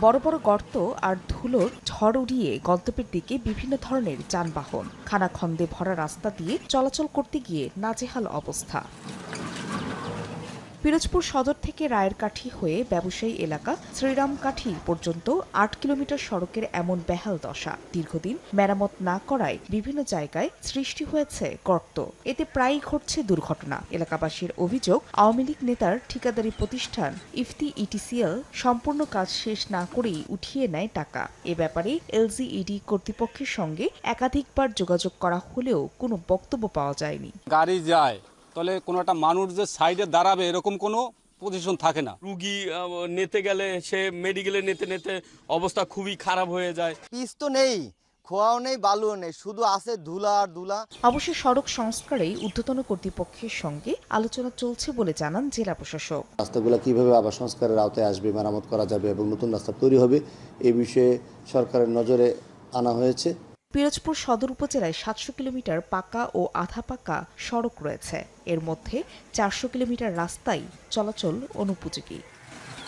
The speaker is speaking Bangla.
বড় বড় গর্ত আর ধুলোর ঝড় উড়িয়ে গন্তব্যের দিকে বিভিন্ন ধরনের যানবাহন। খানাখন্দে ভরা রাস্তা দিয়ে চলাচল করতে গিয়ে নাজেহাল অবস্থা। পিরোজপুর সদর থেকে রায়েরকাঠি হয়ে ব্যবসায়ী এলাকা শ্রীরামকাঠি পর্যন্ত ৮ কিলোমিটার সড়কের এমন বেহাল দশা। দীর্ঘদিন মেরামত না করায় বিভিন্ন জায়গায় সৃষ্টি হয়েছে গর্ত। এতে প্রায়ই ঘটছে দুর্ঘটনা। এলাকাবাসীর অভিযোগ, আওয়ামী লীগ নেতার ঠিকাদারি প্রতিষ্ঠান ইফতি ইটিসিএল সম্পূর্ণ কাজ শেষ না করেই উঠিয়ে নেয় টাকা। এ ব্যাপারে এলজিইডি কর্তৃপক্ষের সঙ্গে একাধিকবার যোগাযোগ করা হলেও কোনো বক্তব্য পাওয়া যায়নি। গাড়ি যায়, তাহলে কোনো একটা মানুষ যে সাইডে দাঁড়াবে এরকম কোনো পজিশন থাকে না। রুগী নিতে গেলে সে মেডিকেলে নিতে নিতে অবস্থা খুবই খারাপ হয়ে যায়। পিচ তো নেই, খোয়াও নেই, বালুও নেই, শুধু আছে ধুলা আর ধুলা। অবশ্য সড়ক সংস্কারেই ঊর্ধ্বতন কর্তৃপক্ষের সঙ্গে আলোচনা চলছে বলে জানান জেলা প্রশাসক। রাস্তাগুলো কিভাবে আবার সংস্কারের আওতায় আসবে, মেরামত করা যাবে এবং নতুন রাস্তা তৈরি হবে, এ বিষয়ে সরকারের নজরে আনা হয়েছে। পিরোজপুর সদর উপজেলায় ৭০০ কিলোমিটার পাকা ও আধা পাকা সড়ক রয়েছে। এর মধ্যে ৪০০ কিলোমিটার রাস্তাই চলাচল অনুপযোগী।